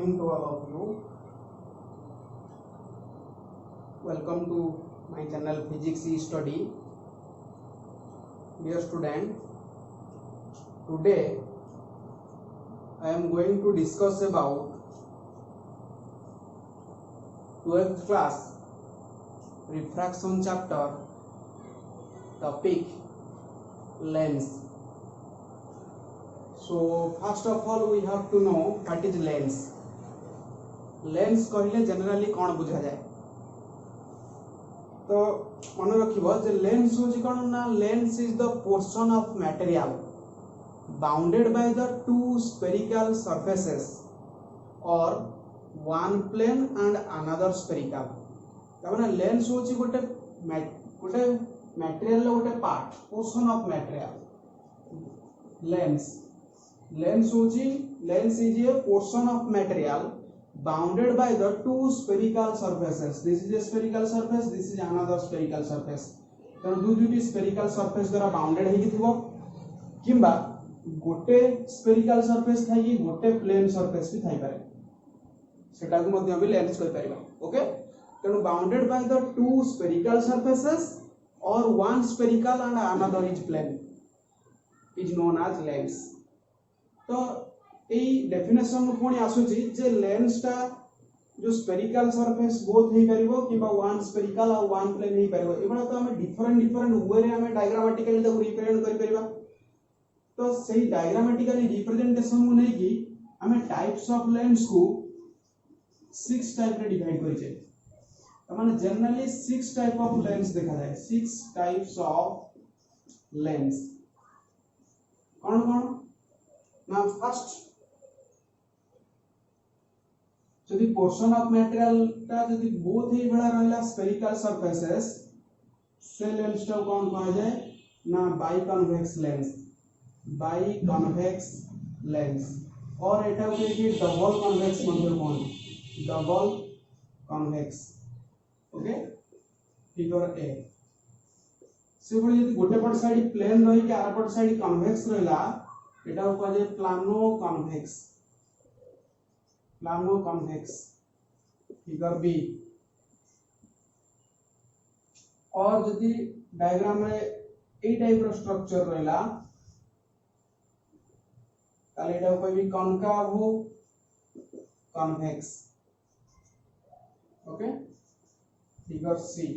morning to all of you. Welcome to my channel Physics Study. Dear student, today I am going to discuss about 12th class refraction chapter, topic lens. So first of all we have to know what is lens. Lens कहले generally कौन बुझा जाए तो मन रखिबो जे lens होची कोन ना lens is the portion of material bounded by the two spherical surfaces or one plane and another spherical तमाने लेंस होची गोटे मटेरियल गोटे part portion of material lens होची lens is a portion of material bounded by the two spherical surfaces. This is a spherical surface, this is another spherical surface. तो दुटी spherical surface द्वारा bounded है कि थिबो किंबा गोटे spherical surface Thai कि गोटे plane surface भी थाई पारे सेटा को मध्य भी लेंस कर परिबा ओके तो bounded by the two spherical surfaces or one spherical and another is plane is known as lens. तो এই डेफिनेशन कोनी आसुची जे लेंस टा जो स्फेरिकल सरफेस बोथ हे परिबो किबा वन स्फेरिकल और वन प्लेन हे परिबो एबा तो हमें डिफरेंट वे रे हमें डायग्रामेटिकली तो रिप्रेजेंट कर परिबा तो सही डायग्रामेटिकली रिप्रेजेंटेशन को नै कि हमें टाइप्स ऑफ लेंस को 6 टाइप रे डिवाइड करि छै त माने जनरली 6 टाइप ऑफ लेंस देखा जाय 6 टाइप्स ऑफ लेंस कोन ना फर्स्ट जदि पोर्शन ऑफ मटेरियल ता जदि बोथ ही बड़ा रहला स्फेरिकल सरफेसेस से लेंस टा कोन कहा जाय ना बाई कन्वेक्स लेंस और एटा के कि डबल कन्वेक्स मतलब कोन double convex okay figure A से बड़ी जदि गोटे पट साइड प्लेन रही के आर पट साइड कन्वेक्स रहला एटा कहा जाय प्लानो कन्वेक्स फिगर बी और यदि डायग्राम में ए टाइप रो स्ट्रक्चर रहला ताले एटा कहबी कॉनकाव कन्वेक्स ओके फिगर सी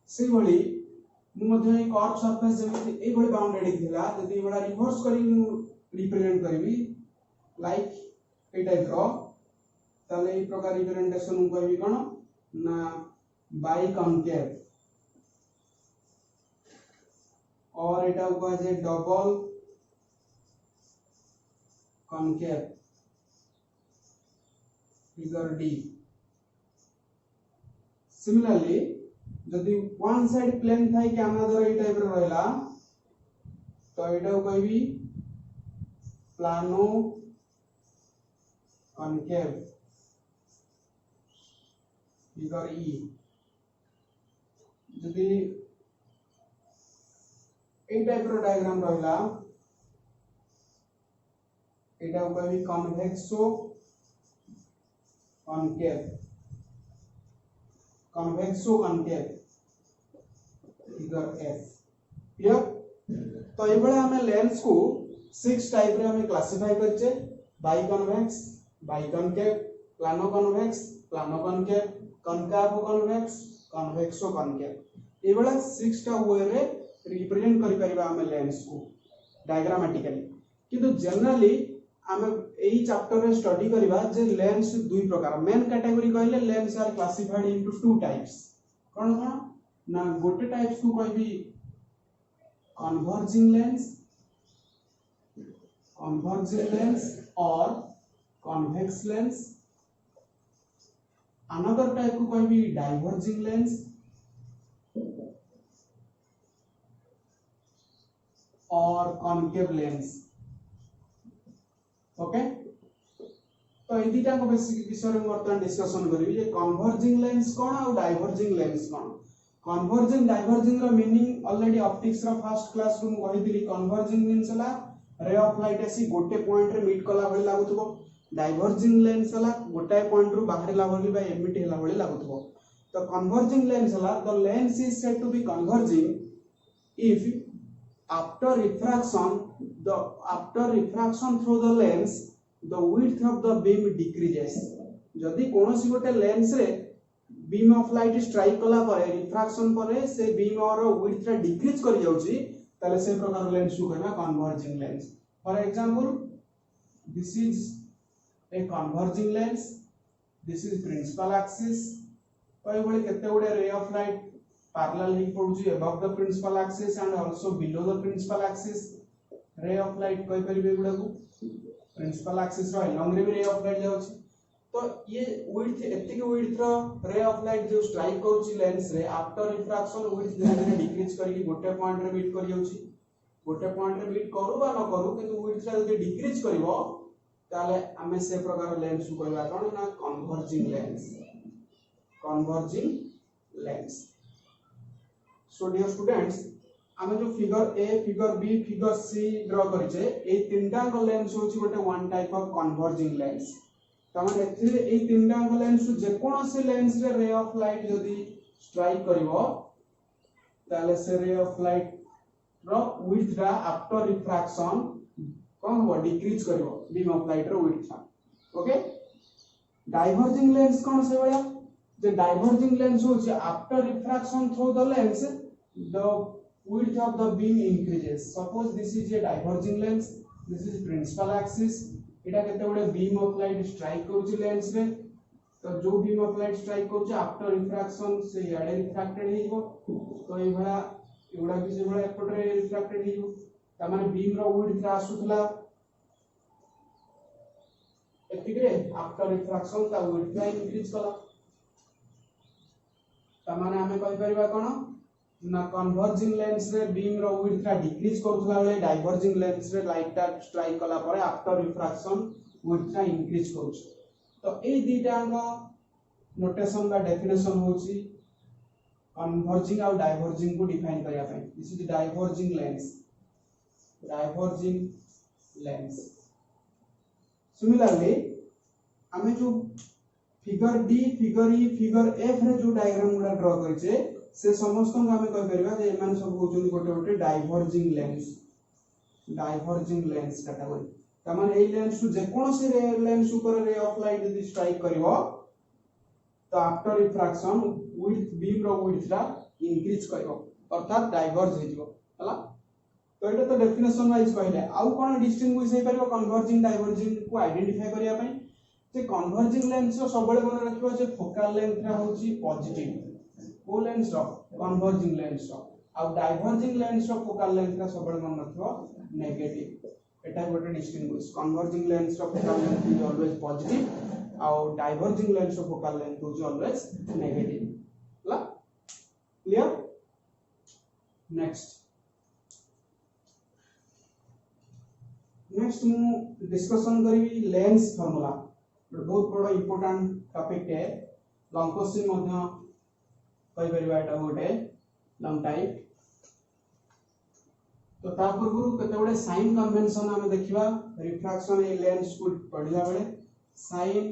से बड़ी मध्य कर्व सरफेस जेमिति ए बड़ी बाउंडेड थिला यदि बड़ा रिवर्स करी रिप्रेजेंट करबी लाइक ए टाइप रो ताले ए प्रकार रिप्रेजेंटेशन कहबी कोन ना बाई कॉनकेव और एटा कह जे double concave figure D similarly यदि वन साइड प्लेन थाई कि अनदर ए टाइप रो रहला तो एटा कहबी प्लानो कॉनकेव फिगर ई यदि ए टाइप रो डायग्राम रहला एटा कहबी कन्वेक्सो कॉनकेव फिगर एफ क्लियर तो ए बळे हमें लेंस को 6 टाइप रे हमें क्लासिफाई करछे bi convex bi concave plano convex concavo convex convexo concave ए बळे 6 टा वे रे रिप्रेजेंट करि परिबा हमें लेंस को डायग्रामेटिकली किंतु जनरली हमें एही चैप्टर रे स्टडी करबा जे लेंस दुई प्रकार मेन कैटेगरी कहले lens are classified into two types कोन ना गोटे टाइप्स को कहबी converging lens or convex lens another type को कहबी डाइवर्जिंग लेंस और कॉनकेव लेंस ओके तो ए दिटा को बेसिक विषय में वर्तमान डिस्कशन करिवि जे कन्वर्जिंग लेंस कोन और डाइवर्जिंग लेंस कोन कन्वर्जिंग डाइवर्जिंग रो मीनिंग ऑलरेडी ऑप्टिक्स रो फर्स्ट क्लास रू कहि दिली कन्वर्जिंग मींस ला रे ऑफ लाइट आसी गोटे पॉइंट रे मीट कला भली लागुथबो डाइवर्जिंग लेंस हला गोटाए पॉइंट रु बाहरला भली बा एमिट हला भली लागुथबो तो कन्वर्जिंग लेंस हला the lens is said to be converging if after refraction through the lens the width of the beam decreases जदि कोनोसी गोटे लेंस रे बीम ऑफ लाइट स्ट्राइक कला परे रिफ्रैक्शन परे से बीम और विड्थ रे डिक्रीज कर जाउची ताले से प्रकार लेंस को कहना converging lens for example this is a converging lens this is principal axis कोई बळे केते गुडे रे ऑफ लाइट parallel ही पड़ुची above the principal axis and also below the principal axis ray of light कोई परिबे गुडा को principal axis रो along रे ray of light जाउची तो ये width एतिक width रो ray of light जो strike करउची लेंस रे after refraction width धीरे धीरे डिक्रीज करके गोटे पॉइंट रे मीट कर जाउची गोटे पॉइंट रे मीट करू बा न करू किंतु width रे जदि डिक्रीज करबो ताले हमें से प्रकार लेंस को कहबा कोन ना converging lens So dear students, आमे जो figure A figure B figure C draw करिचे ए तीनटा को लेंस होची गोटे one type of converging lens तमाने एथिरे ए तीनटा को लेंस जे कोनोसी लेंस रे रे ऑफ लाइट जदी स्ट्राइक करिवो ताले से रे ऑफ लाइट रो विड्थ रा आफ्टर रिफ्रैक्शन कोन हो डिक्रीज करिवो बीम ऑफ लाइट रो विड्थ ओके डाइवर्जिंग लेंस कोन से बया the diverging lens होची after refraction through the lens the width of the beam increases suppose this is a diverging lens this is principal axis एटा केते बडे beam of light strike करूची lens रे तो जो beam of light strike करूची after refraction से याडे refracted हेइबो तो ए भला एगुडा भी से भला एपटरे रिफ्रैक्टेड हेइबो त माने beam रो width रा आसुथला एतिकरे after refraction ता width रा इंक्रीज कला तमाने हमें कहि परिबा कोन ना कन्वर्जिंग लेंस रे बीम रो विड्थ रा डिक्रीज करथला बेले डाइवर्जिंग लेंस रे लाइट ता स्ट्राइक कला परे आफ्टर रिफ्रैक्शन विड्थ रा इंक्रीज करूछ तो ए दीटांग नोटेशन बा डेफिनेशन होची कन्वर्जिंग और डाइवर्जिंग को डिफाइन करिया पय this is diverging lens similarly हमें जो फिगर डी फिगर ई फिगर एफ रे जो डायग्राम गुडा ड्रा करिचे से समस्त को हमें कहि परबा जे एमान सब होचुन गोटे गोटे डाइवर्जिंग लेंस कैटेगरी तमाने ए लेंस जे कोनोसी रे लेंस ऊपर रे ऑफ लाइट यदि स्ट्राइक करिवो तो आफ्टर रिफ्रैक्शन विड्थ बीम रो विड्थ रा इंक्रीज करिवो अर्थात डाइवर्ज हेजिवो हला तो एटा तो डेफिनेशन वाइज कहले आउ कोन डिस्टिंग्विश हे परबो कन्वर्जिंग डाइवर्जिंग को आइडेंटिफाई करिया पई जे कन्वर्जिंग लेंस रो सबले मन रखिबो जे फोकल लेंथ रा होची पॉजिटिव ओ लेंस रो कन्वर्जिंग लेंस रो आ डाइवर्जिंग लेंस रो फोकल लेंथ रा सबले मन रखिबो नेगेटिव एटा गोटे डिस्टिंग्विश कन्वर्जिंग लेंस रो focal length is always positive आ डाइवर्जिंग लेंस रो focal length is always negative ला क्लियर नेक्स्ट मु डिस्कशन करी लेंस फार्मूला बहुत बड़ा इंपोर्टेंट टॉपिक है लॉन्ग क्वेश्चन मध्य कहि परिबा एटा गोटे लॉन्ग टाइप तो ता पूर्व केते बडे साइन कन्वेंशन हम देखिबा रिफ्रैक्शन ए लेंस को पढिला बेले साइन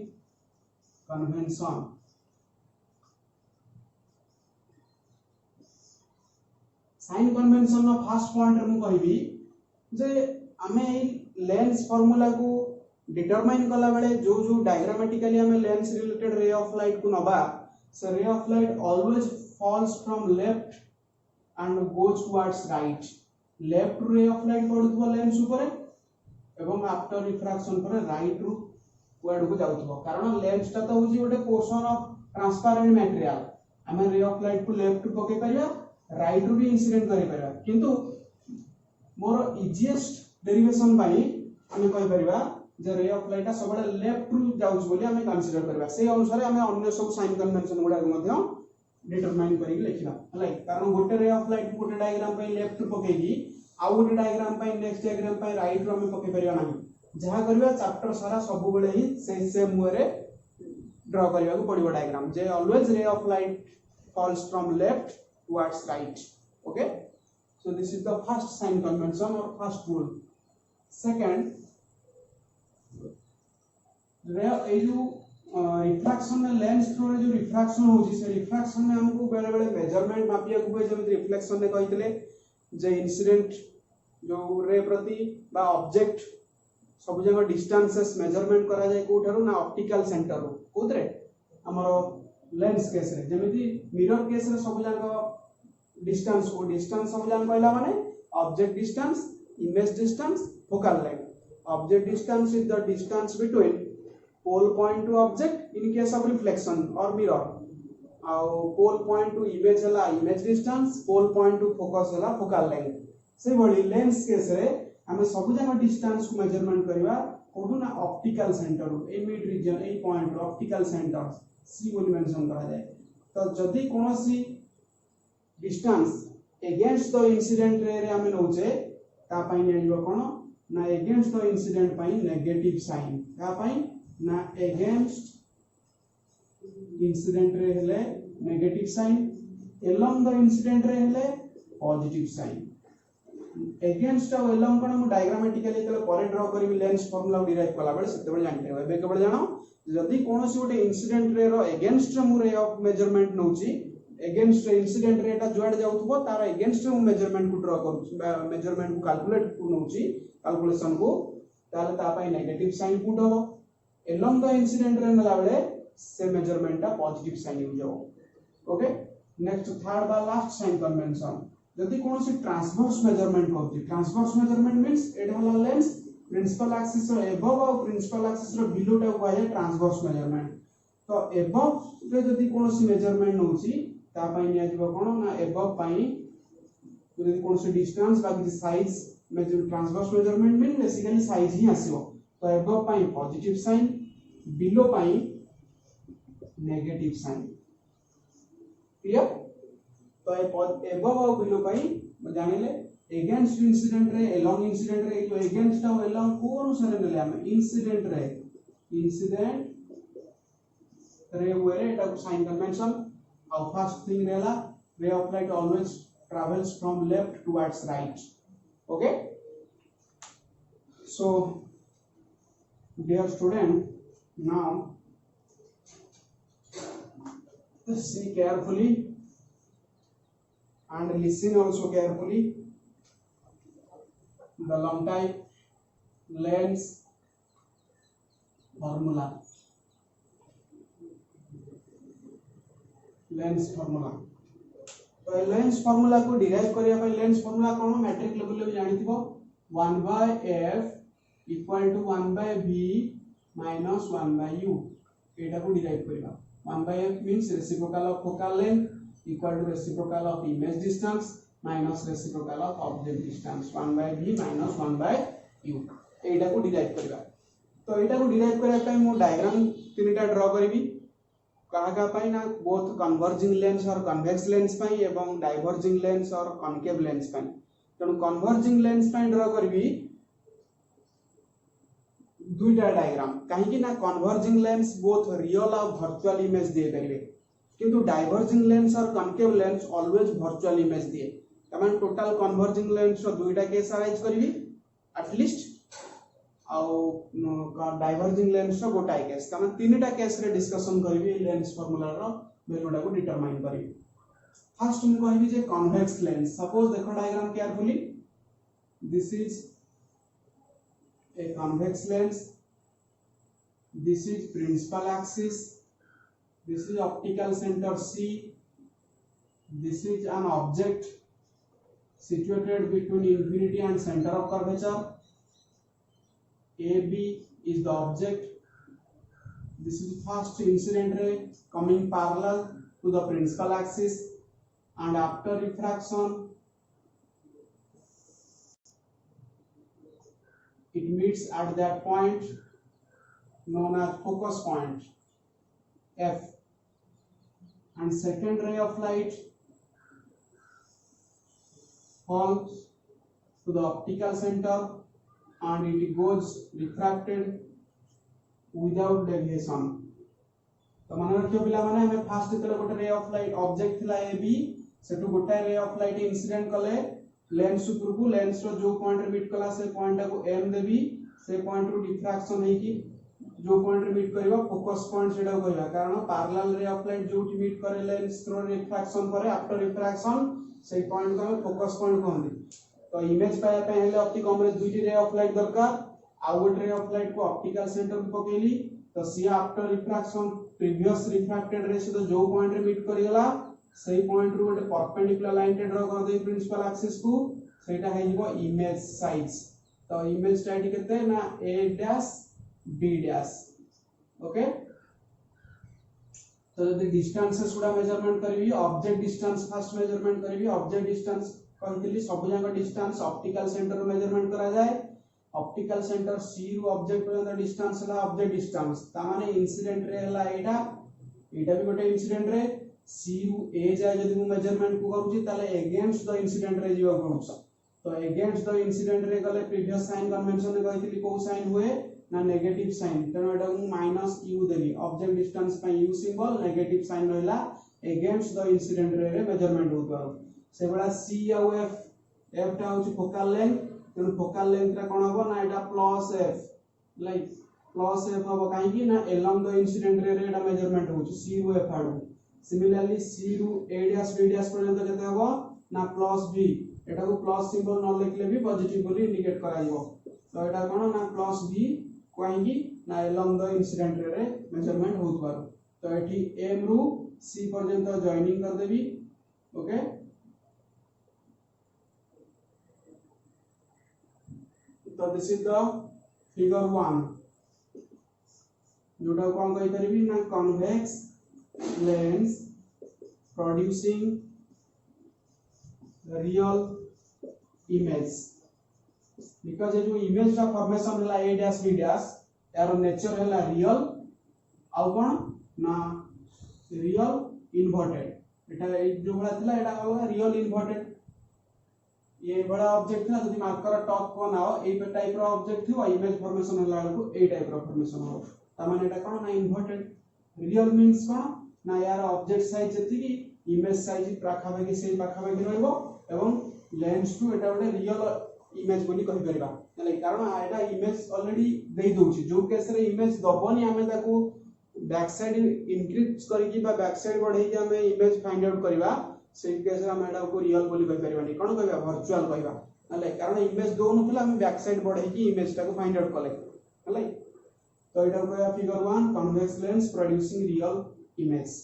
कन्वेंशन नो फर्स्ट पॉइंट रे मु कहिबी जे हमें लेंस फार्मूला को डिटरमाइन कला बेले जो जो डायग्रामेटिकली हमें लेंस रिलेटेड रे ऑफ लाइट को नबा so ray of light always falls from left and goes towards right left ray of light पडुथबो लेंस ऊपर एवं आफ्टर रिफ्रैक्शन पर राइट रु वर्ड को जाउथबो कारण लेंस ता तो होजी गोटे पोर्शन ऑफ ट्रांसपेरेंट मटेरियल हमें रे ऑफ लाइट को लेफ्ट पके परिया राइट रु भी इंसिडेंट करि परिया किंतु मोर इजीएस्ट डेरिवेशन पाई हमें कहि परिबा जे रे ऑफ लाइट सब लेफ्ट रु जाउछ बोली हमें कंसीडर करबा से अनुसार हमें अन्य सब साइन कन्वेंशन गुडा मध्य डिटरमाइन करी लिखिबा हला कारण गोटे रे ऑफ लाइट गोटे डायग्राम पे लेफ्ट पकेगी आ गोटे डायग्राम पे नेक्स्ट डायग्राम पे राइट रु हमें पके परिया नाही जहा करबा चैप्टर सारा सब बेले ही सेम वे रे ड्रा करबा को पड़िबो डायग्राम जे always ray of light falls from left towards right okay so this is the first sign convention or first rule second रे ए जो रिफ्रैक्शन में लेंस थ्रू रे जो रिफ्रैक्शन होची से रिफ्रैक्शन में हमको बेले बेले मेजरमेंट मापिया को जे रिफ्लेक्शन ने कहितले जे इंसिडेंट जो रे प्रति बा ऑब्जेक्ट सब जगह डिस्टेंसेस मेजरमेंट करा जाय कोठारु ना ऑप्टिकल सेंटर रो कोतरे हमरो लेंस केस रे जेमिति मिरर केस रे सब जगह डिस्टेंस को डिस्टेंस सब जगह कहला माने object distance image distance focal length object distance is the distance between pole point to object in case of reflection or mirror pole point to image hela image distance pole point to focus hela focal length से बड़ी lens case रे हमें सब जगह distance को measurement करबा कोठू ना optical centre ए mid reason ए point optical centre C बोली मेंशन करा जाए तो जदी कोनोसी डिस्टेंस अगेंस्ट द इंसिडेंट रे हमें नउचे ता पई नेलियो कोन ना अगेंस्ट द इंसिडेंट पई नेगेटिव साइन ता पई ना अगेंस्ट इंसिडेंट रे हेले negative sign along the incident ray हेले पॉजिटिव साइन अगेंस्ट और एलोंग कोन मु डायग्रामेटिकली तले परे ड्रा करबी लेंस फार्मूला डिराइव कला बेले सेते बेले जानते होबे केबल जानो जदी कोनोसी गोटे इंसिडेंट रे रो अगेंस्ट मु रे ऑफ मेजरमेंट नउची अगेंस्ट इंसिडेंट रे एटा जुआड जाउथबो तार अगेंस्ट मु मेजरमेंट को ड्रा करू मेजरमेंट को कैलकुलेट को नउची कैलकुलेशन को ताले ता पई नेगेटिव साइन पुट हो along the incident रे नला बेले से मेजरमेंट ता पॉजिटिव साइन हो जाओ ओके नेक्स्ट थर्ड बा लास्ट साइन कन्वेंशन जदी कोनोसी ट्रांसवर्स मेजरमेंट करती ट्रांसवर्स मेजरमेंट मींस एटा हला लेंस प्रिंसिपल एक्सिस रो अबव और प्रिंसिपल एक्सिस रो बिलो टा को है ट्रांसवर्स मेजरमेंट तो अबव रे जदी कोनोसी मेजरमेंट नउची ता पई निया जीव कोन ना अबव पई जदी कोनोसी डिस्टेंस बा कि size measure transverse measurement mean basically size ही आसीबो तो अबव पाई पॉजिटिव साइन बिलो पाई नेगेटिव साइन क्लियर तो अबव और बिलो पाई जानिले against incident ray along incident ray तो अगेंस्ट और अलोंग को अनुसार नेले हम इंसिडेंट रे वेरे एटा को साइन कन्वेंशन और फर्स्ट थिंग रेला रे of light always travels from left towards right okay so dear student now see carefully and listen also carefully the long type lens formula तो lens formula को derive करिया पय lens formula कोन matric level ले जानिथिबो 1/f equal to 1/v minus 1/u एटा को derive करबा 1/f means reciprocal of focal length equal to reciprocal of image distance minus reciprocal of object distance 1/v minus 1/u एटा को derive करबा तो एटा को derive करिया पय मो डायग्राम तीनटा ड्रा करबी काहा पई ना both converging lens or convex lens पई एवं डाइवर्जिंग लेंस और कॉनकेव लेंस पई तनु कन्वर्जिंग लेंस पई ड्रा करबी दुईटा डायग्राम काहे कि ना कन्वर्जिंग लेंस बोथ रियल और वर्चुअल इमेज दे परिबे किंतु डाइवर्जिंग लेंस और concave lens always virtual image दिए तमन टोटल कन्वर्जिंग लेंस रो दुईटा केस अराइज करबी एटलीस्ट आउ डाइवर्जिंग लेंस रो गोटाई केस तमन तीनटा केस रे डिस्कशन करबी लेंस फार्मूला रो वैल्यूटा को डिटरमाइन करबी फर्स्ट हम कहबी जे कन्वेक्स लेंस सपोज देखो diagram carefully this is a convex lens this is principal axis this is optical center C this is an object situated between infinity and center of curvature AB is the object this is first incident ray coming parallel to the principal axis and after refraction it meets at that point known as focus point F and second ray of light falls to the optical center and it goes refracted without deviation तो मन रखियो पिला माने हमें fast तले गोटे ray of light object थिला AB सेटु गोटे रे ऑफ लाइट इंसिडेंट कले लेंस ऊपर को लेंस रो जो पॉइंट रे मीट कला से पॉइंट को m देबी से पॉइंट रो डिफ्रैक्शन है कि जो पॉइंट रे मीट करबा फोकस पॉइंट सेटा कहबा कारण पैरेलल रे ऑफ लाइट जो मीट करे लेंस थ्रू रिफ्रैक्शन करे आफ्टर रिफ्रैक्शन से पॉइंट को हम फोकस पॉइंट कहंदी। तो इमेज पाया पे हेले अति कम रे दुईटी रे ऑफ लाइट दरकार आ गोटे रे ऑफ लाइट को ऑप्टिकल सेंटर में पकेली तो सी after refraction previous refracted ray से तो जो पॉइंट रे मीट करिगला सही पॉइंट रू गोटे परपेंडिकुलर लाइन टे ड्रा कर दे प्रिंसिपल एक्सिस को सेटा हे जिवो इमेज साइज। तो इमेज स्टाइल केते ना a dash b dash okay. तो जदि डिस्टेंसेस गुडा मेजरमेंट करबी ऑब्जेक्ट डिस्टेंस फर्स्ट मेजरमेंट करबी ऑब्जेक्ट डिस्टेंस कहतिली सब जांक डिस्टेंस ऑप्टिकल सेंटर मेजरमेंट करा जाए ऑप्टिकल सेंटर सी रु ऑब्जेक्ट पर्यंत डिस्टेंस हला ऑब्जेक्ट डिस्टेंस ता माने इंसिडेंट रे हला एटा भी गोटे इंसिडेंट रे सी रु ए जाय जदि मु मेजरमेंट को करूची ताले अगेंस्ट द इंसिडेंट रे जीवा पड़ुछ। तो अगेंस्ट द इंसिडेंट रे गले प्रीवियस साइन कन्वेंशन ने कहतिली को साइन हुए ना नेगेटिव साइन तेनो एटा मु minus you Delhi object distance पे यू सिंबल नेगेटिव साइन रहला अगेंस्ट द इंसिडेंट रे मेजरमेंट होतो से बडा सी आ एफ एफ टा होची फोकल लेंथ तेनु फोकल लेंथ रा कोन हबो ना एटा plus F like plus F हबो काहे कि ना along the incident ray Etah measurement होची सी रु एफ आडू। सिमिलरली सी रु ए डैश बी डैश पर्यंत केते हबो ना प्लस बी एटा को प्लस सिंबल न लिखले भी पॉजिटिव बोली इंडिकेट कराइबो। तो एटा कोन ना प्लस बी काहे कि ना अलोंग द इंसिडेंट रे मेजरमेंट होत पारो। तो एठी एम रु सी पर्यंत जॉइनिंग कर देबी ओके। तो दिस इज द फिगर 1 जोटा कोन कहि करबी ना convex lens producing real image because ये जो इमेज का फॉर्मेशन हला a डैश b डैश यार नेचर हला रियल आ कोन ना रियल इन्वर्टेड एटा जो बड़ा थिला एटा हला रियल इन्वर्टेड ये बड़ा ऑब्जेक्ट था जदि मार्कर टॉप बनाओ ए टाइप रो ऑब्जेक्ट थियो इमेज फॉर्मेशन हला को ए टाइप रो फॉर्मेशन हो ता माने एटा कोन ना इन्वर्टेड रियल मींस कोन ना यार ऑब्जेक्ट साइज जति की इमेज साइज पाखा भागी से पाखा भागी रहइबो एवं लेंस टू एटा बडे रियल इमेज बोली कहि परिबा नै कारण एटा इमेज ऑलरेडी देई दोछि जो केस रे इमेज दबोनी हमें ताको बैक साइड इंक्रीज करिकि बा बैक साइड बढ़ै कि हमें इमेज फाइंड आउट करबा से केस रे हम एटा को रियल बोली कहि परिबानी कोन कहबा वर्चुअल कहबा नै कारण इमेज दो नथला हम बैक साइड बढ़ै कि इमेज ताको फाइंड आउट कले नै। तो एटा कहबा figure 1 convex lens producing real image.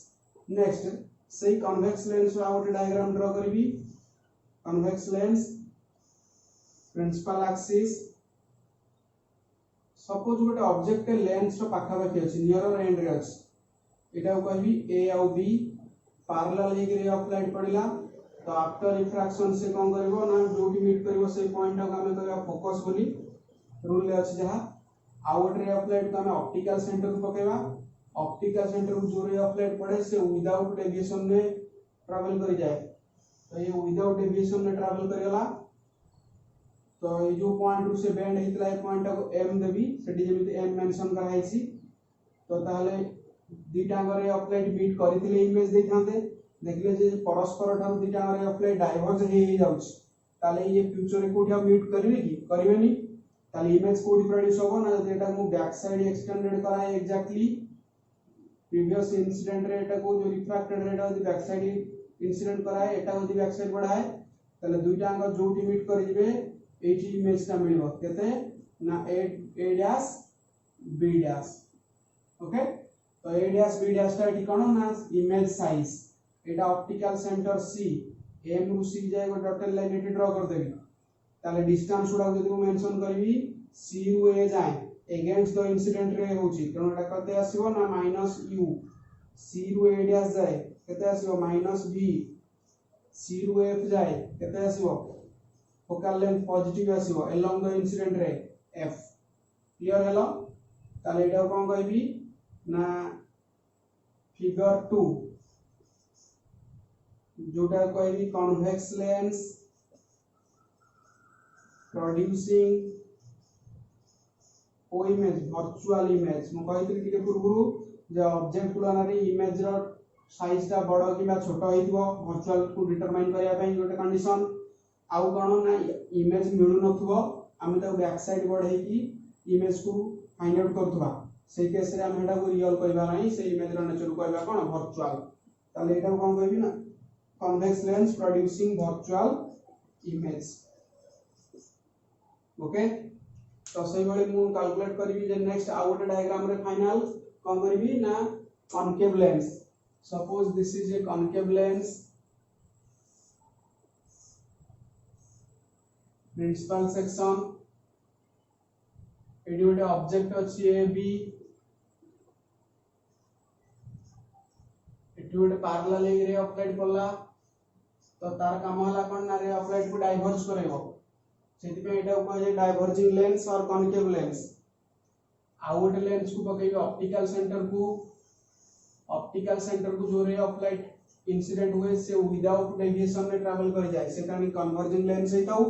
Next सही कन्वेक्स लेंस रो आउट डायग्राम ड्रा करबी convex lens principal axis suppose गोटे ऑब्जेक्ट के लेंस रो पाखा पाखी अछि नियर एंड रे अछि एटा कहबी ए आ बी पैरेलल हे रे ऑफ लाइट पड़िला तो आफ्टर रिफ्रैक्शन से कोन करबो ना जोटी मीट करबो से पॉइंट को हमें करबा फोकस बोली रूल ले अछि जहा आउट रे ऑफ लाइट को हमें ऑप्टिकल सेंटर को पकेबा ऑप्टिकल सेंटर को जो रे ऑफ लाइट पड़े से विदाउट डेविएशन में ट्रैवल करि जाए तो ये विदाउट डेविएशन में ट्रैवल करियला तो ये जो पॉइंट रू से बेंड हितला ए पॉइंट को एम देबी सेठी जेमिति एम मेंशन करा हैछि तो ताले दीटा रे ऑफ लाइट मीट करिथिले इमेज देखांते देखले जे परस्पर ठाउ दीटा रे ऑफ लाइट डाइवर्ज हे जाउछ ताले ये फ्यूचर रे कोठा मीट करिवे की करिवेनी ताले इमेज कोडी प्रोड्यूस होबो ना जेटा मु बैक साइड एक्सटेंडेड करा है एग्जैक्टली प्रीवियस इंसिडेंट रे एटा को जो रिफ्रैक्टेड रेट होती बैक साइड इंसिडेंट करा है एटा होती बैक साइड बढ़ा है ताले दुईटा अंग जोटी मीट करि दिबे एटी इमेज ता मिलबो केते ना ए डैश बी डैश ओके। तो ए डैश बी डैश ता एटी कोन ना इमेज साइज एटा ऑप्टिकल सेंटर सी एम रु सी जाय गो डॉटेड लाइन एटी ड्रा कर देबी ताले डिस्टेंस उडा जदि मु मेंशन करबी सी रु ए जाय अगेंस्ट द इंसिडेंट रे होची तेनो एटा कते आसीबो ना माइनस यू सी रु ए डैश जाय केते आसीबो माइनस बी सी रु एफ जाय केते आसीबो फोकल लेंथ पॉजिटिव आसीबो along the incident ray F clear हेलो ताले एटा कोन कहबी ना फिगर 2 जोटा कहबी कन्वेक्स लेंस प्रोड्यूसिंग ओ इमेज वर्चुअल इमेज मु कहितली टिके पूर्वरु जे ऑब्जेक्ट तुलना रे इमेज रो साइज ता बडो किबा छोटो होइतबो वर्चुअल को डिटरमाइन करिया पई गोटे कंडीशन आउ कोन ना इमेज मिलु नथबो आमे ता बैक साइड बढ़ै कि इमेज को फाइंड आउट करथबा से केस रे हम एटा को रियल कहबा नहीं से इमेज रो नेचर कहबा कोन वर्चुअल ताले एटा कोन कहबी ना convex lens producing virtual image okay तो सही बळे मु कैलकुलेट करबी जे नेक्स्ट आउट डायग्राम रे फाइनल कोन करबी ना concave lens suppose this is a concave lens principal section एडी गोटे ऑब्जेक्ट अछि ए बी एटी गोटे पैरेलल रे ऑफ लाइट पड़ला तो तार काम हला कोन ना रे ऑफ लाइट को डाइवर्ज करेबो सेति पे एटा को जे डाइवर्जिंग लेंस और कॉनकेव लेंस आउट लेंस को पकेबे ऑप्टिकल सेंटर को जो रे ऑफ लाइट इंसिडेंट हुए से विदाउट डेविएशन में ट्रैवल कर जाए से कानी कन्वर्जिंग लेंस हेताउ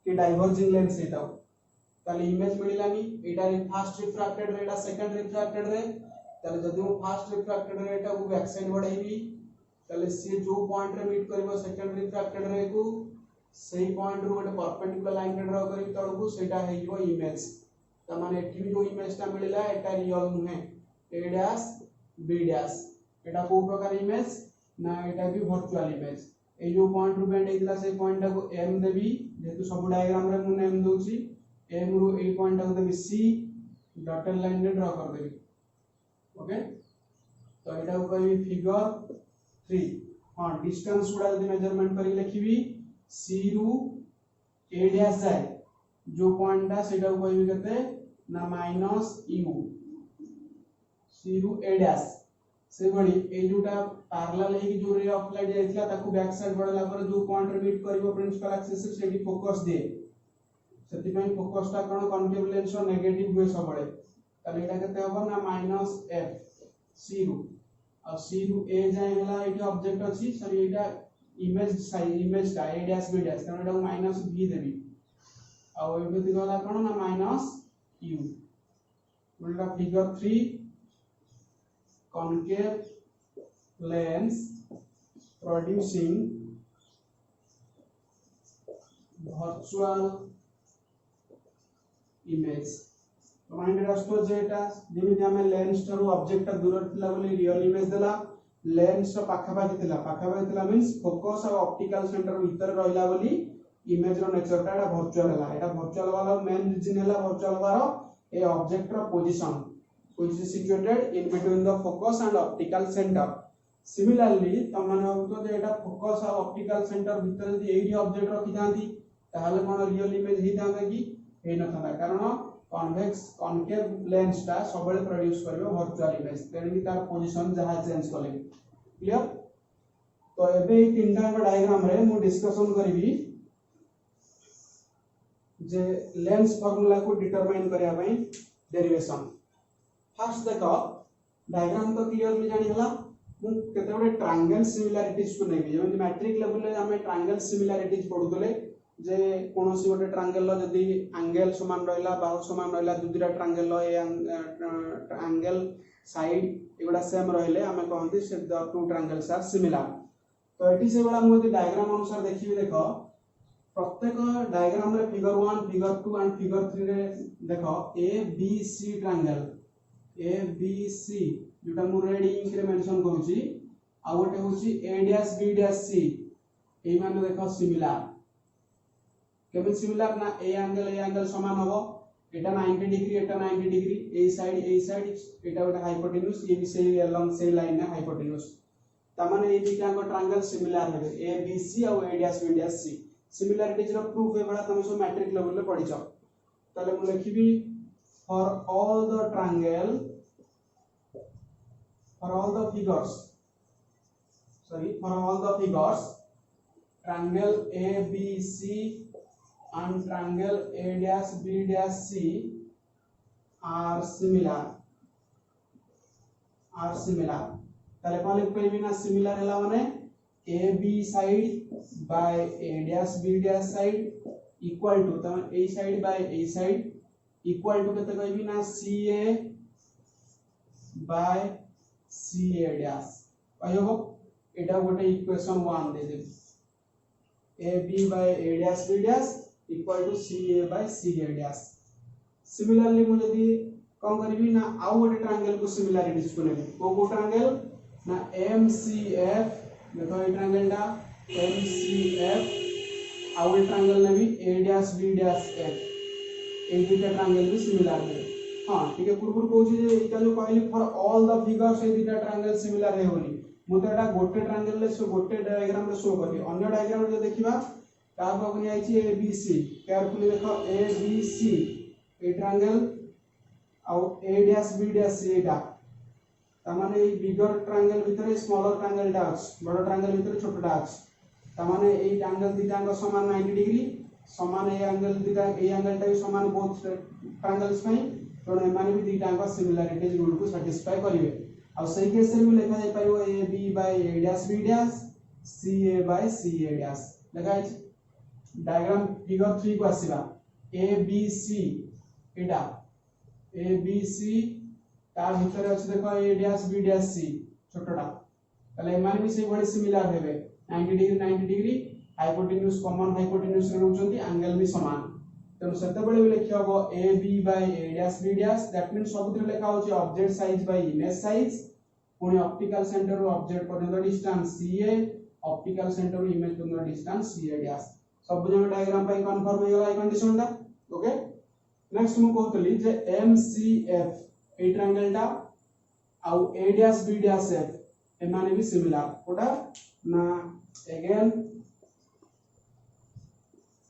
कि डाइवर्जिंग लेंस हेताउ ताले इमेज मिलिलानी एटा रे फर्स्ट रिफ्रैक्टेड रे एटा सेकंड रिफ्रैक्टेड रे ताले जदि मु फर्स्ट रिफ्रैक्टेड रे एटा को बैक साइड बढ़ाइबी ताले से जो पॉइंट रे मीट करबो सेकंड रिफ्रैक्टेड रे को सही पॉइंट रो गोटे परपेंडिकुलर लाइन रे ड्रा करी तळकू सेटा हेइबो इमेज त माने एठी जो इमेज ता मिलिला एटा रियल नुहे ए डैश बी डैश एटा को प्रकार इमेज ना एटा भी वर्चुअल इमेज ए जो पॉइंट रो बेंड हेतिला से पॉइंट को एम देबी जेतु सब डायग्राम रे मु नेम दोची एम रो ए पॉइंट को देबी सी डॉटेड लाइन रे ड्रा कर देबी ओके तो एटा को कहबी फिगर 3 हां डिस्टेंस गुडा जदी मेजरमेंट करी लिखिबी सी रु ए डैश जाए जो पॉइंट दा सेटा को कहबी कते ना माइनस यू सी रु ए डैश से बड़ी ए जोटा पैरेलल है जो रे ऑफ लाइट जाइथिला ताकू बैक साइड बढ़ला पर जो पॉइंट रे मीट करबो प्रिंसिपल एक्सिस से सेठी फोकस दे सेति पई फोकस ता कोन कॉनकेव लेंस रो नेगेटिव हुए सबळे तले एटा कते होबो ना माइनस एफ सी रु और सी रु ए जाय हला एटा ऑब्जेक्ट अछि सॉरी एटा इमेज साइज इमेज का ए डैश बी डैश तने एटा माइनस v देबी आ एबे दिगला कोन ना माइनस u उल्टा figure 3 concave lens producing virtual image mind रास्तो जेटा जेमिति हमें लेंस रो ऑब्जेक्ट दूर थिला बोली रियल इमेज देला लेंस रो पाखा थिला मींस फोकस और ऑप्टिकल सेंटर भीतर रहिला बोली इमेज रो नेचर टा वर्चुअल हला एटा वर्चुअल वाला मेन रीजन हला वर्चुअल वाला ए ऑब्जेक्ट रो position which is situated in between the focus and optical center similarly तमने होतो जे एटा फोकस और ऑप्टिकल सेंटर भीतर जे एडी ऑब्जेक्ट रखि थांती ताहाले कोन रियल इमेज हि थांता कि हे न थांता कारण कन्वेक्स कॉनकेव लेंस टा सबले प्रोड्यूस करबो वर्चुअल इमेज तेनी कि तार पोजीशन जहा चेंज करले क्लियर तो एबे ई तीनटा डायग्राम रे मु डिस्कशन करबी जे लेंस फार्मूला को डिटरमाइन करिया पई डेरिवेशन फर्स्ट देखो डायग्राम तो क्लियरली जानि हला मु केते बडे ट्रायंगल सिमिलरिटीज को नेबी जेमि मैट्रिक लेवल रे हमें ट्रायंगल सिमिलरिटीज पढुतले जे कोनोसी गोटे ट्रायंगल लो जदी एंगल समान रहला बाहु समान रहला दुदिरा ट्रायंगल लो ए एंगल साइड एगुडा सेम रहले हमें कहंती से the two triangles are similar तो एटी से बडा मु डायग्राम अनुसार देखिबी देखो प्रत्येक डायग्राम रे फिगर 1 फिगर 2 एंड फिगर 3 रे देखो A B C triangle A B C जोटा मु रेड इंक रे मेंशन करूची आ गोटे होची ए डैश बी डैश सी ए माने देखो सिमिलर केबे सिमिलर ना ए एंगल समान होबो एटा 90 डिग्री एटा 90 डिग्री ए साइड एटा गोटे हाइपोटेन्यूज ये भी सेही अलोंग सेही लाइन है हाइपोटेन्यूज त माने ए दिटा को ट्रायंगल सिमिलर हेबे ए बी सी और ए dash B dash C similarities रो प्रूफ ए बडा तुम सब मैट्रिक लेवल रे पढिछो ताले मु लिखिबी for all the triangle for all the figures triangle ABC and triangle A dash B dash C are similar ताले कोन लिख पेबी ना सिमिलर हला माने AB side by A dash B dash side equal to तम A side by A side equal to केते कहबी ना CA by CA dash कहबो एटा गोटे इक्वेशन 1 दे दे AB by A dash B dash equal to CA by CA dash similarly मु जदी कौन करबी ना आउ गोटे ट्रायंगल को सिमिलरिटीज को नेबी को ट्रायंगल ना MCF देखो ये ट्रायंगल टा MCF आउ गोटे triangle navy A dash B डैश F ए दुटा ट्रायंगल भी सिमिलर है हां ठीक है पूर्व कहूची जे इटा जो कहली फॉर ऑल द फिगर्स ए दुटा ट्रायंगल सिमिलर है बोली मु तो एटा गोटे ट्रायंगल ले सो गोटे डायग्राम रे शो करबी अन्य डायग्राम रे देखिबा का बगनी आइची ABC केयरफुली देखो ABC ए ट्रायंगल आउ A डैश B डैश एटा ता माने ए बिगर ट्रायंगल भितरे स्मॉलर ट्रायंगल टा अछि बड़ ट्रायंगल भितरे छोटटा अछि ता माने ए ट्रायंगल दिटांग समान 90 डिग्री समान ए एंगल दिटा ए एंगल टा भी समान बोथ ट्रायंगल्स पई तो एमाने भी दिटांग सिमिलरिटीज रूल को सैटिस्फाई करिवे आ सही केस रे भी लिखा जाय पारियो AB A dash B dash CA CA dash लिखा है डायग्राम फिगर 3 को आसीबा ABC एटा ABC तार भीतर अछि देखो A dash B dash C छोटटा तले एमाने भी से बडे सिमिलर हेबे 90 डिग्री हाइपोटेन्यूज कॉमन हाइपोटेन्यूज रे रहउचंती एंगल भी समान तेनु सेते बेले भी लिखि हबो AB A dash B dash that means सबुत्र लेखा होची object size by image size पुनी ऑप्टिकल सेंटर रो ऑब्जेक्ट पर्यंत डिस्टेंस CA ऑप्टिकल सेंटर रो इमेज पर्यंत डिस्टेंस CA डैश सब जन डायग्राम पई कंफर्म हो गला कंडीशन टा ओके नेक्स्ट मु कहतली जे MCF ए ट्रायंगल टा आउ A डैश B डैश F एमाने भी सिमिलर कोटा ना again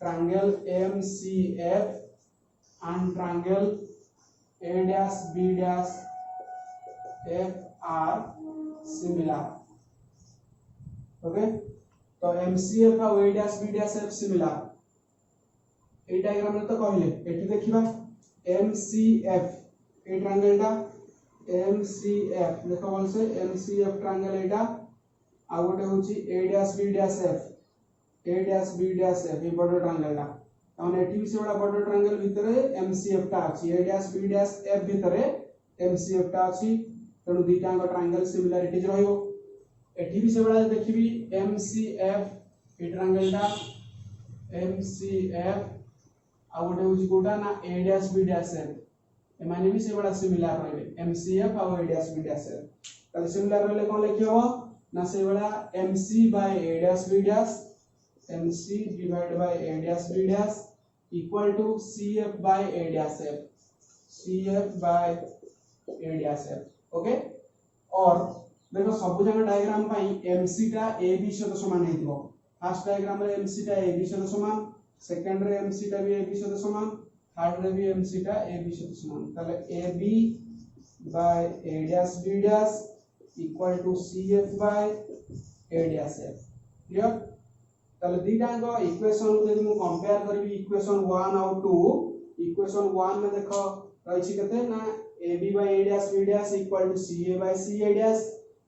triangle MCF and triangle A dash B dash F are similar. Okay, तो MCF और A dash B dash F similar. A diagram में तो कहले एठी देखिबा MCF ए ट्रायंगल टा MCF देखो बोल से MCF ट्रायंगल एटा आ गोटे होची A dash B dash F A dash B डैश F ये बड़ ट्रायंगल टा ताने एठी भी से बड़ा बड़ ट्रायंगल भितरे MCF टा अछि A डैश B डैश F भितरे MCF टा अछि तनु दुईटांग ट्रायंगल सिमिलरिटीज रहइबो एठी भी से बड़ा देखिबी MCF ए ट्रायंगल टा MCF आ गोटे होची कोटा ना A डैश B डैश F एमाने भी से बड़ा सिमिलर रहबे MCF और A डैश B डैश F ताले सिमिलर रहले कोन लिखियो ना से बड़ा MC by A dash B dash MC divided by A dash B dash equal to CF by A dash F CF by A dash F okay और देखो सब जगह डायग्राम पाई MC टा AB सहित समान हेतिबो फर्स्ट डायग्राम रे MC टा AB सहित समान सेकंड रे MC टा भी AB सहित समान थर्ड रे भी MC टा AB सहित समान ताले AB by A dash B dash equal to CF by A dash F clear ताले दीटांग इक्वेशन को यदि मु कंपेयर करबी इक्वेशन 1 और 2 इक्वेशन 1 में देखो रहिछि कते ना AB by A dash B dash equal to CA by CA dash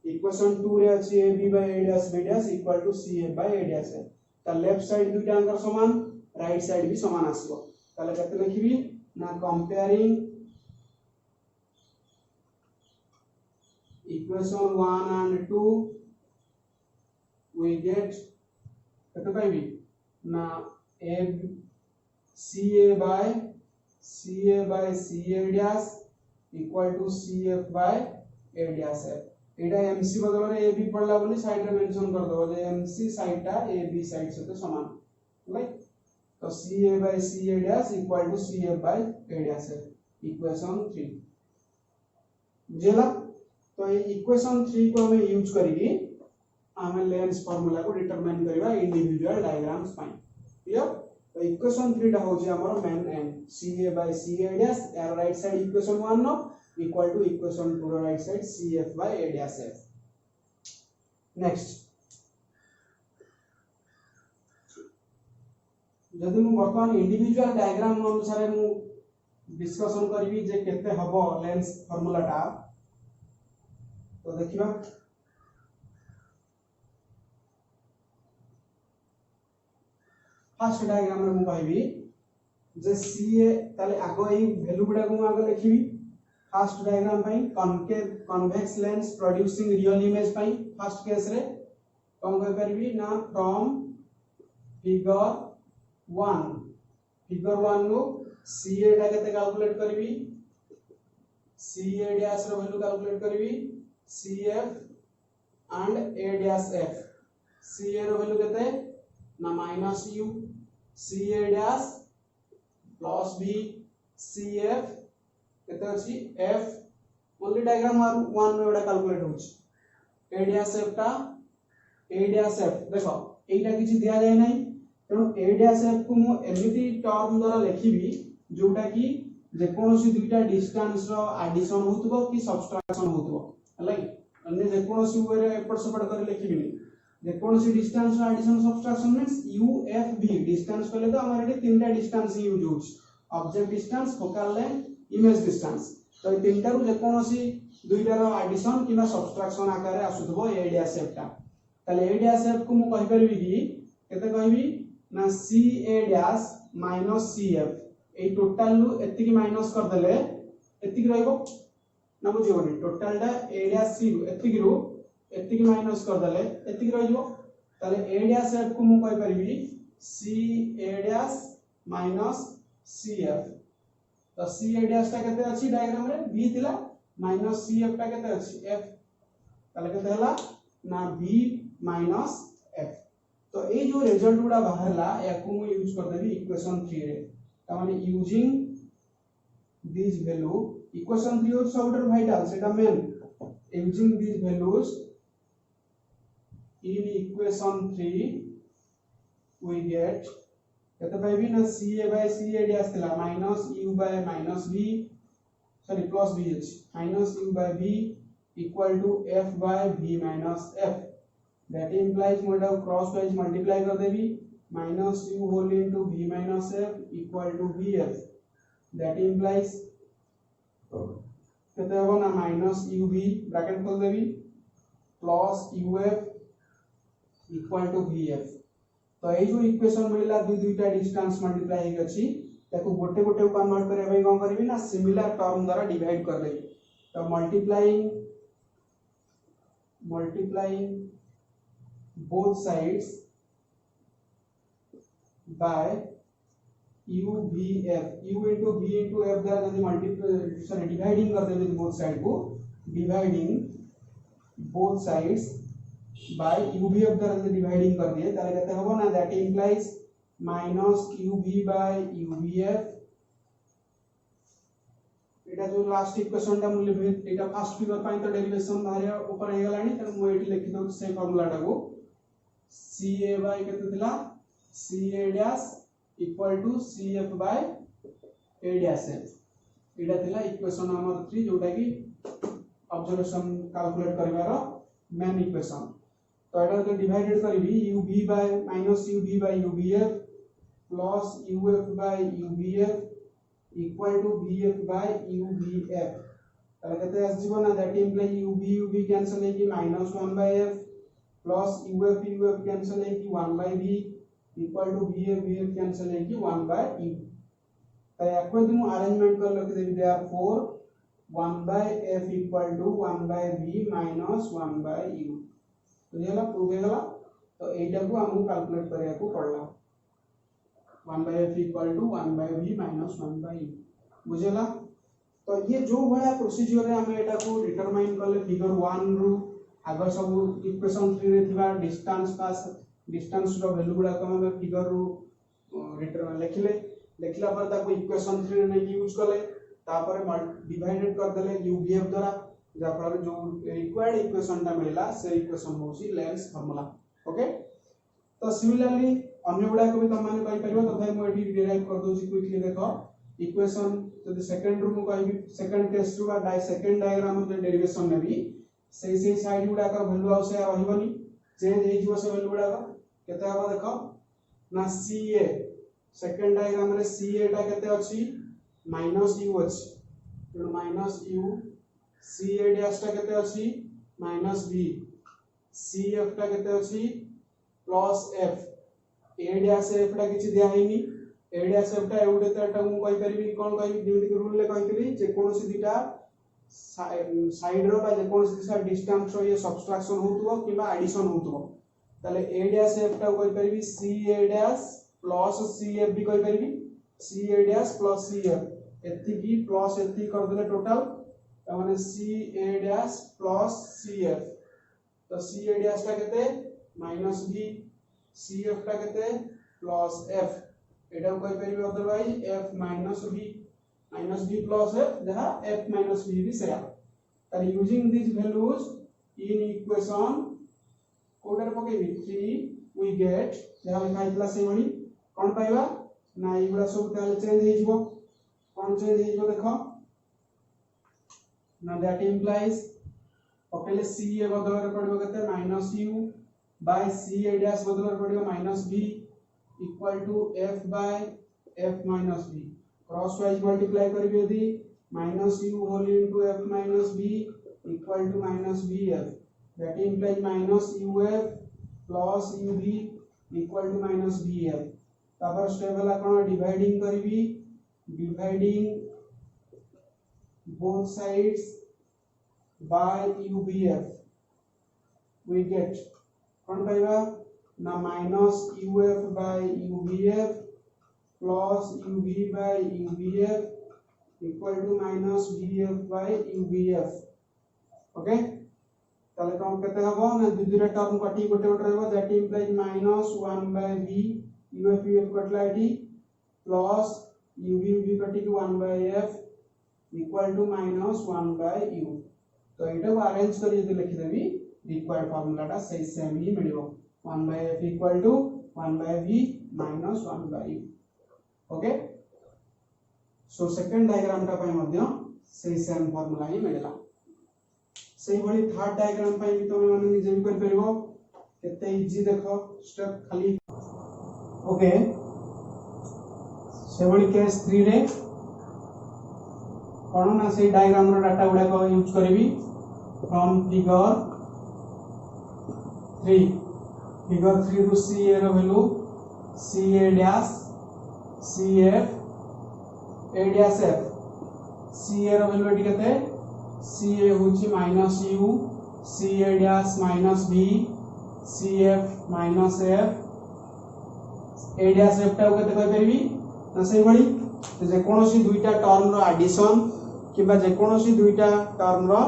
equation 2 रे अछि AB by A dash B dash equal to CA by A dash ता लेफ्ट साइड दुटांग समान राइट साइड भी समान आसबो ताले कते लिखिबी ना comparing equation 1 and 2 we get कते पाइबी ना A CA by CA dash equal to CF by A dash F Etah MC बदल रे AB पड़ला बोली साइड रे मेंशन कर दो जे MC साइड टा AB साइड से समान राइट तो CA by CA dash equal to CF by A dash F equation 3 बुझला तो ये इक्वेशन 3 को हमें यूज करेगी हमें लेंस फार्मूला को डिटरमाइन करबा इंडिविजुअल डायग्राम्स पाई क्लियर तो इक्वेशन 3 टा होची हमर मेन एम CA by CA dash यार राइट साइड इक्वेशन 1 नो equal to equation 2 right side CF by A dash F next जदि मु वर्तमान इंडिविजुअल डायग्राम अनुसार मु डिस्कशन करबी जे केते हबो लेंस फार्मूला टा तो देखिबा फर्स्ट डायग्राम में मु कहबी जे CA ताले आगो ए वैल्यू गुडा को आगो लिखिबी फर्स्ट डायग्राम पई concave convex lens producing real image पई फर्स्ट केस रे कोन कर करबी ना फ्रॉम फिगर 1 नो CA टा केते कैलकुलेट करबी सी ए डैश रो वैल्यू कैलकुलेट करबी C F and A dash F C A रो वैल्यू केते ना minus U C A dash plus B C F केते अछि एफ ओनली डायग्राम मारू 1 रो एटा कैलकुलेट होछि ए डैश एफ देखो एटा किछि दिया जाय नै तेणु ए डैश एफ को मु एमिति टर्म द्वारा लिखिबी जोटा कि जे कोनोसी दुईटा डिस्टेंस रो एडिशन होतबो कि सबट्रैक्शन होतबो हला कि अन्य जे कोनोसी वे एपट सेपट कर लिखिबी नै जे कोनोसी डिस्टेंस रो addition subtraction means U F V distance कहले तो हमर एटी तीनटा डिस्टेंस यूज होछ object distance focal length image distance तो तीनटा रो जे कोनोसी दुईटा रो एडिशन किबा सबट्रैक्शन आकार रे आसुतबो ए डैश एफ टा ताले ए डैश एफ को मु कहि परबी कि केते कहबी ना C A dash minus C F A total नु एति की माइनस कर देले एति की रहइबो ना बुझिबोनी टोटल टा ए डैश सी एति की माइनस कर देले एति की रहइबो ताले ए डैश एफ को मु कहि परबी सी A dash minus C F तो सी ए डैश टा केते अछि डायग्राम रे बी थिला माइनस सी एफ टा केते अछि एफ ताले केते हला ना बी माइनस एफ तो ए जो रिजल्ट गुडा बाहरला या को मु यूज कर देबी इक्वेशन 3 रे त माने using this value equation 3 is सबटर वाइटल सेटा मेन using this values in equation 3 we get केते पाइबी ना ca/ca डैश थिला minus u by minus b sorry plus b अछि minus u by b equal to f by b minus f that implies मोड क्रॉस वाइज मल्टीप्लाई कर देबी minus u whole into v minus f equal to vf that implies केते हो ना minus uv bracket खोल देबी plus uf equal to vf तो ए जो equation मिलला दुईटा डिस्टेंस मल्टीप्लाई हे अछि ताको गोटे गोटे कन्वर्ट करे भाई कोन करबी ना सिमिलर टर्म द्वारा डिवाइड कर देबी तो multiplying both sides by u into v into f द्वारा यदि मल्टीप्लाई डिवाइडिंग कर देबे बोथ साइड को dividing both sides by uvf द्वारा यदि डिवाइडिंग कर दिए ताले केते होबो ना that implies minus uv by uvf एटा जो लास्ट इक्वेशन टा मूल्य भेद एटा फर्स्ट फिगर पाई तो डेरिवेशन बाहर ऊपर हे गलानी त मु एटी लिखि दउ से फार्मूला टा को ca by केते थिला ca dash equal to cf by a dash f एटा थिला इक्वेशन नंबर 3 जोटा की ऑब्जर्वेशन कैलकुलेट करबार मेन इक्वेशन तो एटा तो डिवाइडेड करबी uv by minus uv by uvf plus uf by uvf equal to vf by uvf ताले केते आस जीवो ना दैट इंप्लाई uv कैंसिल है कि -1 by f plus uf cancel है कि 1 by v equal to vf cancel है कि 1 by u तो याको तुम अरेंजमेंट कर लिख देबी therefore 1 by f equal to 1 by v minus 1 by u तो ये ला प्रूव हेगला तो एटा को हमहु कैलकुलेट करिया को पड़ला 1 by f equal to 1 by v minus 1 by u बुझेला तो ये जो भला प्रोसीजर रे हम एटा को डिटरमाइन करले फिगर 1 रु आगर सब इक्वेशन 3 रे थिबा डिस्टेंस रो वैल्यू गुडा को हम फिगर रु डिटरमाइन लिखला पर ताको इक्वेशन 3 रे नै यूज करले तापर डिवाइडेड कर देले uvf द्वारा जा फल जो रिक्वायर्ड इक्वेशन ता मिलला से इक्वेशन होसी लेंस फार्मूला ओके तो सिमिलरली अन्य गुडा को भी तुम माने कहि परिबो तथापि मु एठी डिराइव कर दोची क्विकली देखो इक्वेशन जदि सेकंड रू मु कहि सेकंड केस रू बा सेकंड डायग्राम रे डेरिवेशन में भी सही साइड गुडा का वैल्यू आउ से रहबनी चेंज हे जिवो से वैल्यू गुडा केते हबो देखो ना ca सेकंड डायग्राम रे ca टा केते अछि -u अछि तो -u ca डैश टा केते अछि -b cf टा केते अछि +f a डैश f टा किछि दिया हेनी a डैश f टा एउडे ता मु कहि परिबी कोन कहि जेमि कि रूल ले कहितली जे कोनोसी दिटा साइड रो बा जे कोनोसी दिशा डिस्टेंस रो ये सबट्रैक्शन होतबो किबा एडिशन होतबो ताले a डैश f टा कहि परिबी ca डैश प्लस cf भी कहि परिबी ca डैश प्लस cf एति की प्लस एति कर देले टोटल ता माने सी A dash plus C F तो सी ए डैश टा केते माइनस बी सी एफ टा केते प्लस एफ एटा कोइ परिबे otherwise F minus V plus F जहा एफ माइनस बी भी सेया तार using this values in equation कोडर पकेबी 3 वी गेट जहा लिखा इतला से मणी कोन पाइबा ना इबला सब ताले चेंज हे जिवो कोन चेंज हे जिवो देखो ना दैट इंप्लाइज पकेले सी ए बदल रे पड़िबो केते minus U by C A dash बदल रे पड़िबो minus V equal to F by F minus V crosswise multiply करबी यदि minus U whole into F minus V equal to minus V F that implies minus U F plus U V equal to minus V F तापर step वाला कोन dividing करबी dividing both sides by UVF we get कौन पाइबा ना माइनस UF by UVF plus UV by UVF equal to minus VF by UVF okay ताले कौन केते हबो ना दुदुरा टर्म कटी गोटे गोटे रहबो that implies minus 1 by V UF कटला एठी प्लस UV कटी 1 by F equal to minus 1 by u तो एटा को अरेंज करी यदि लिखि देबी रिक्वायर्ड फार्मूला टा सही सेम ही मिलिबो 1 by f equal to 1 by v minus 1 by u okay so second diagram टा पय मध्य सही सेम फार्मूला ही मिलला सही भली थर्ड डायग्राम पय भी तमे माने निजे भी कर परिबो केते इजी देखो स्टेप खाली ओके से भली केस 3 रे कौन ना से डायग्राम रो डाटा गुडा को यूज करबी फ्रॉम फिगर 3 रु सी ए रो value C A dash C F A dash F C A रो वैल्यू एटी केते सी ए होची minus U C A dash minus V C F minus F A dash F टा केते कहि परबी ना सही बड़ी जे कोनोसी दुईटा टर्म रो एडिशन किबा जे कोनोसी दुईटा टर्म रो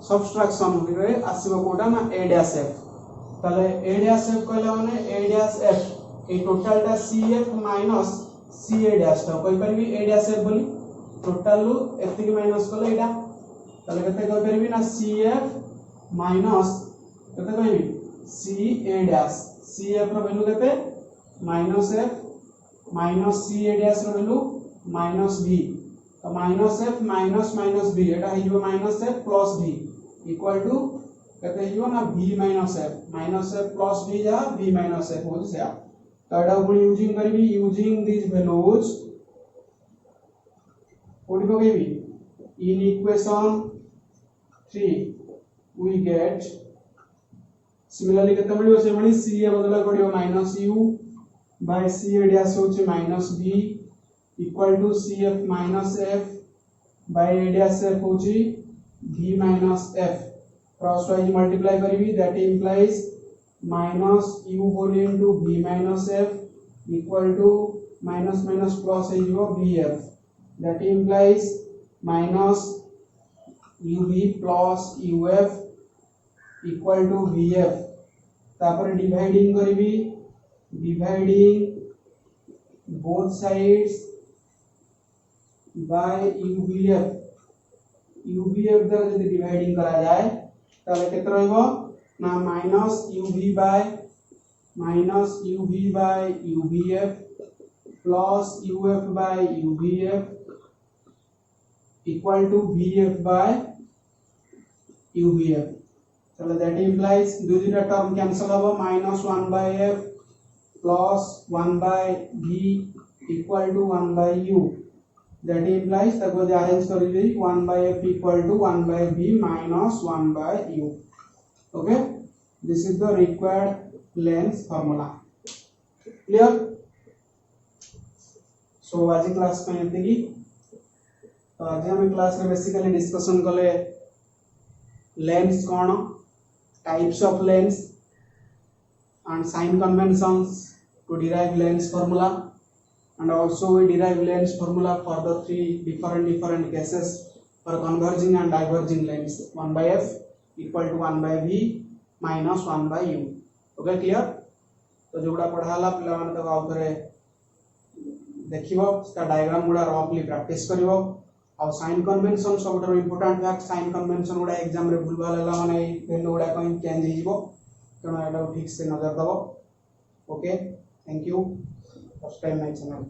सब्ट्रैक्शन रे आसीबो कोटा ना a डैश f तले a डैश f कहले माने a dash f A total टा cf माइनस ca डैश टा कहि परबी a डैश f बोली टोटल लु एति के माइनस करले एटा तले केते कहि परबी ना cf माइनस केते कहबी ca डैश cf रो वैल्यू केते minus f minus ca dash रो वैल्यू माइनस b तो minus f minus minus b एटा हिजो minus f plus b equal to कहते हिजो ना b minus f plus b जा b माइनस f हो से तो एटा पुनी यूजिंग करबी यूजिंग दिस वैल्यूज कोडी पकेबी in equation 3 we get similarly केते मिलियो से मणी c ए बदला पडियो minus u by c A dash होची minus b equal to cf minus f by a dash f होची v minus f crosswise multiply करबी that implies minus u whole into v minus f equal to minus minus plus है जो vf that implies minus uv plus uf equal to vf तापर dividing करबी dividing both sides by UVF द्वारा यदि dividing करा जाए तले केते रहबो ना minus UV by UVF plus UF by UVF equal to VF by UVF चलो दैट इंप्लाइज दूसरा टर्म कैंसिल होबो minus 1 by F plus 1 by V equal to 1 by U that implies that was arranged करली 1 by f equal to 1 by b minus 1 by u okay this is the required length formula clear so आज class में एते की तो आज हम class में basically discussion कले lens cone types of lens and sign conventions to derive length formula and also we derive length formula for the three different cases for converging and diverging lens 1 by f equal to 1 by v minus 1 by u. Okay clear. तो जोड़ा पढ़ाला पिला माने तो आउ थरे देखिबो इसका diagram गुडा रफली practice करिवो और साइन कन्वेंशन सबटर इंपोर्टेंट फैक्ट साइन कन्वेंशन गुडा एग्जाम रे भूल भाल हला माने वैल्यू गुडा कहीं चेंज हिजबो तेणु एटा ठीक से नजर दबो। Okay thank you first time my channel.